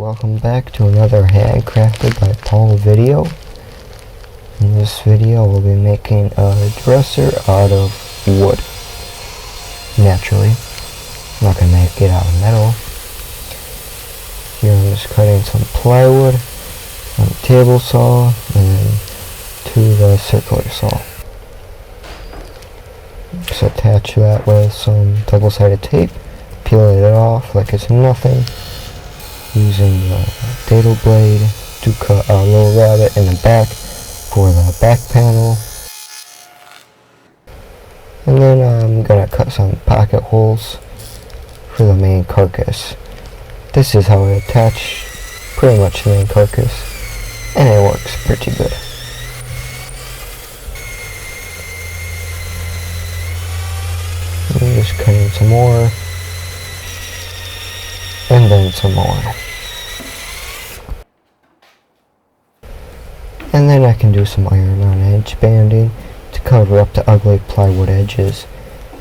welcome back to another handcrafted by Paul video. In this video we'll be making a dresser out of wood. Naturally, I'm not going to make it out of metal. Here I'm just cutting some plywood on a table saw and then to the circular saw. Just attach that with some double-sided tape, peeling it off like it's nothing. Using the dado blade to cut a little rabbet in the back for the back panel. And then I'm gonna cut some pocket holes for the main carcass. This is how I attach pretty much the main carcass, and it works pretty good. I'm just cutting some more. And then some more. And then I can do some iron on edge banding to cover up the ugly plywood edges.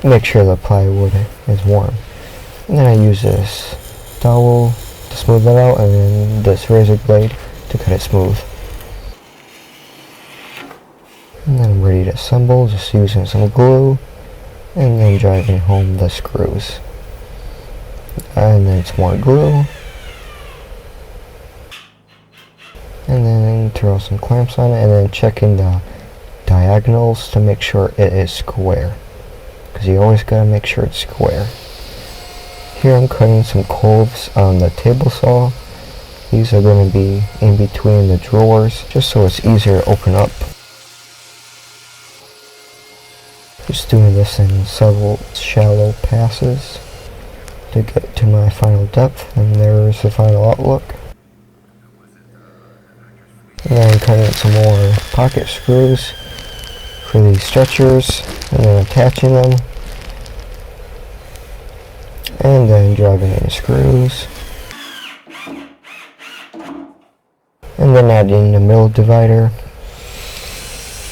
Make sure the plywood is warm. And then I use this dowel to smooth it out, and then this razor blade to cut it smooth. And then I'm ready to assemble, just using some glue and then driving home the screws. And then some more glue, and then throw some clamps on it, and then checking the diagonals to make sure it is square, because you always gotta make sure it's square. Here I'm cutting some coves on the table saw. These are going to be in between the drawers, just so it's easier to open up. Just doing this in several shallow passes to get to my final depth, and there's the final outlook. And then cutting some more pocket screws for these stretchers, and then attaching them, and then driving in screws, and then adding the middle divider.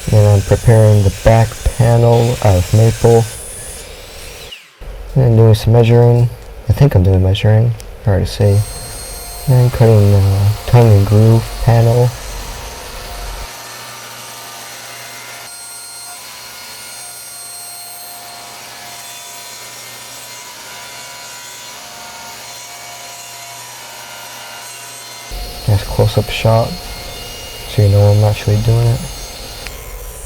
Then I'm preparing the back panel out of maple, and then doing some measuring. I think I'm doing measuring, hard to see. And cutting the tongue and groove panel. Nice close-up shot, so you know I'm actually doing it.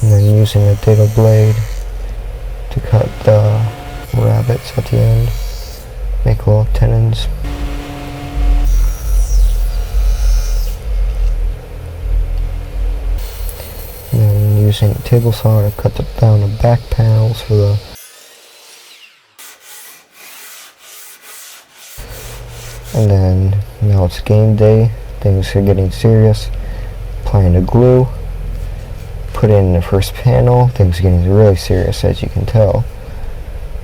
And then using a dado blade to cut the rabbets at the end. Make little tenons. And then using a table saw to cut down the back panels for the and then now it's game day. Things are getting serious. Applying the glue. Put in the first panel. Things are getting really serious, as you can tell.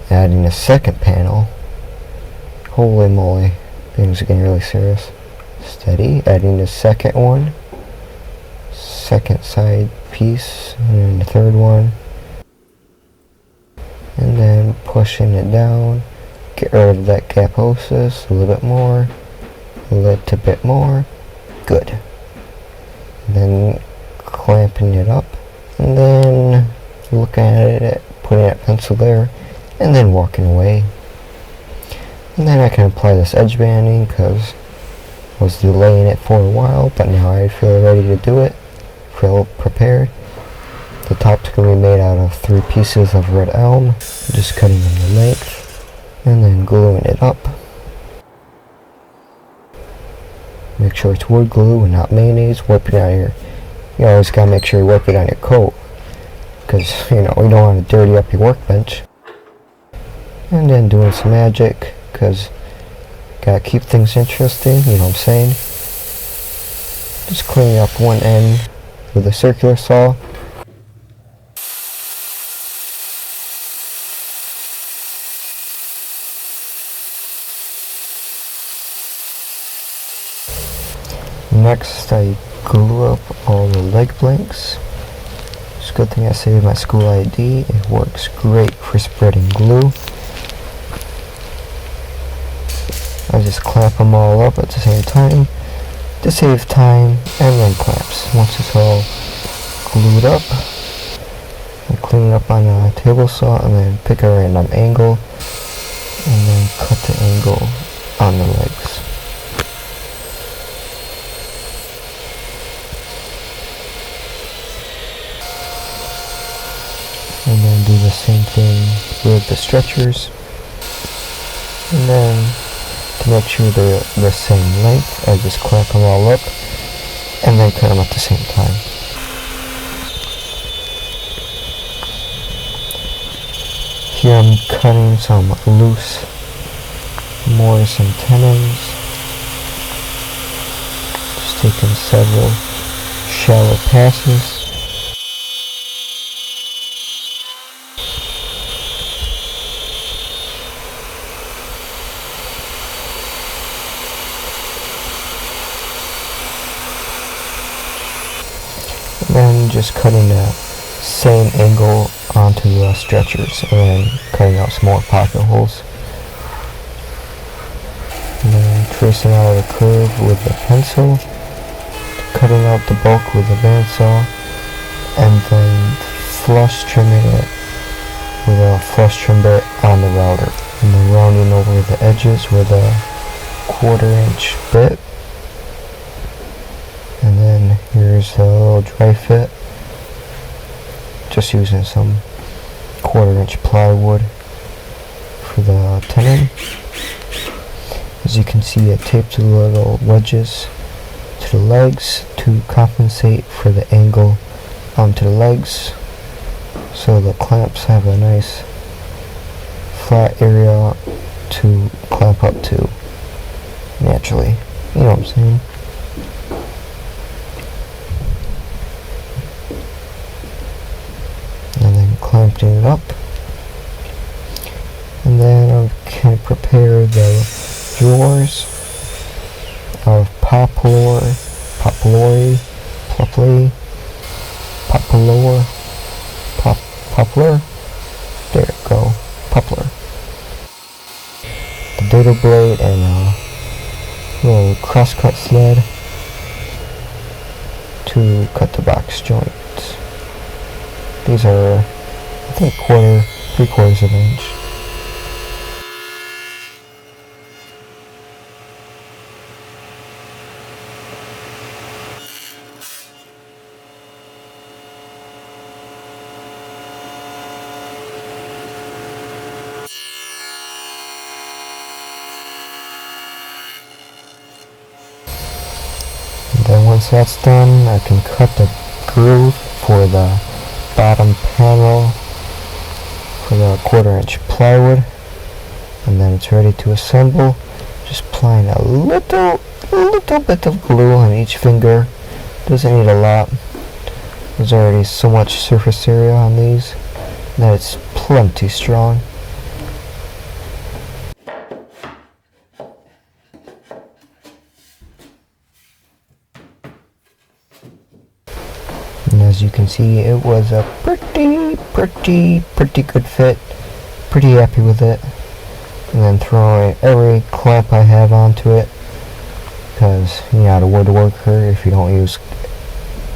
Adding a second panel. Holy moly, things are getting really serious. Steady, adding the second one, second side piece, and then the third one, and then pushing it down, get rid of that gaposis, a little bit more, a little bit more, good. And then clamping it up, and then looking at it, putting that pencil there, and then walking away. And then I can apply this edge banding because I was delaying it for a while, but now I feel ready to do it. Feel prepared. The top's going to be made out of 3 pieces of red elm. Just cutting them the length and then gluing it up. Make sure it's wood glue and not mayonnaise. Wipe it on your, you always got to make sure you wipe it on your coat, because you know you don't want to dirty up your workbench. And then doing some magic, because gotta keep things interesting, you know what I'm saying? Just cleaning up one end with a circular saw. Next I glue up all the leg blanks. It's a good thing I saved my school ID. It works great for spreading glue. I just clamp them all up at the same time, to save time, and then clamps. Once it's all glued up, and clean it up on a table saw, and then pick a random angle, and then cut the angle on the legs. And then do the same thing with the stretchers. And then to make sure they're the same length, I just clamp them all up and then cut them at the same time. Here I'm cutting some loose mortise and tenons. Just taking several shallow passes. And then just cutting the same angle onto the stretchers, and then cutting out some more pocket holes. And then tracing out the curve with the pencil, cutting out the bulk with the bandsaw, and then flush trimming it with a flush trim bit on the router. And then rounding over the edges with a 1/4" bit. And then here's the little dry fit, just using some 1/4" plywood for the tenon. As you can see, I taped the little wedges to the legs to compensate for the angle onto the legs, so the clamps have a nice flat area to clamp up to naturally. You know what I'm saying? And then clamping it up, and then I can prepare the drawers of poplar, there you go, poplar. The dado blade and a little crosscut sled to cut the box joints. These are, I think, 3/4 of an inch. And then once that's done, I can cut the groove for the bottom panel for the 1/4" plywood, and then it's ready to assemble. Just applying a little bit of glue on each finger. Doesn't need a lot. There's already so much surface area on these that it's plenty strong. And as you can see, it was a pretty good fit. Pretty happy with it. And then throwing every clamp I have onto it, because you're not a woodworker if you don't use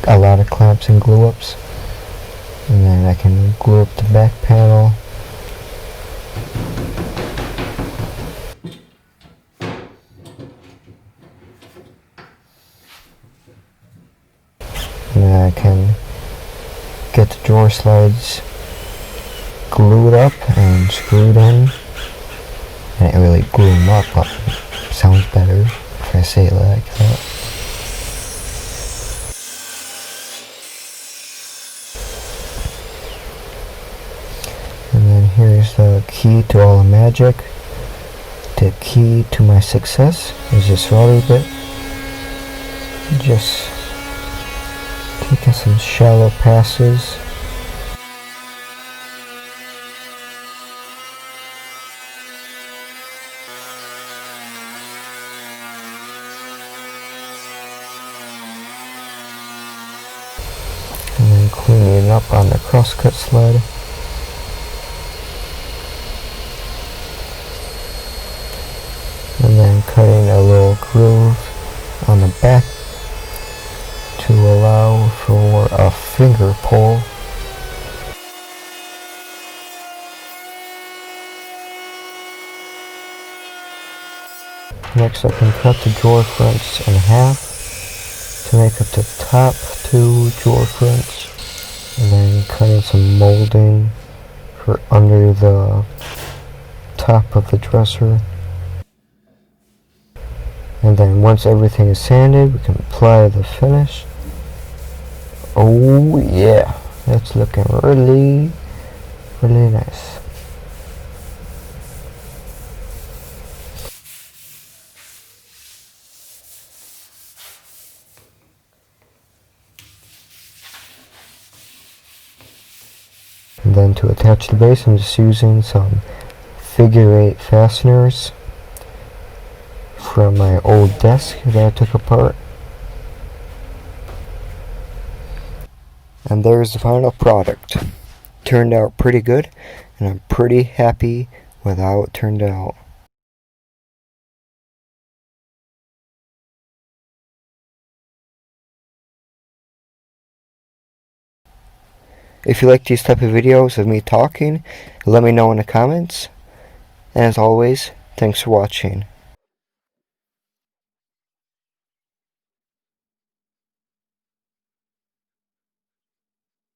a lot of clamps and glue ups. And then I can glue up the back panel. And then I can get the drawer slides glued up and screwed in. I didn't really glue them up, but it sounds better if I say it like that. And then here's the key to all the magic. The key to my success is this router bit. Just taking some shallow passes. And then cleaning it up on the crosscut sled. And then cutting a little groove on the back finger pull. Next I can cut the drawer fronts in half to make up the top two drawer fronts, and then cut in some molding for under the top of the dresser. And then once everything is sanded, we can apply the finish. Oh yeah, that's looking really nice. And then to attach the base, I'm just using some figure 8 fasteners from my old desk that I took apart. And there's the final product. Turned out pretty good, and I'm pretty happy with how it turned out. If you like these type of videos of me talking, let me know in the comments. And as always, thanks for watching.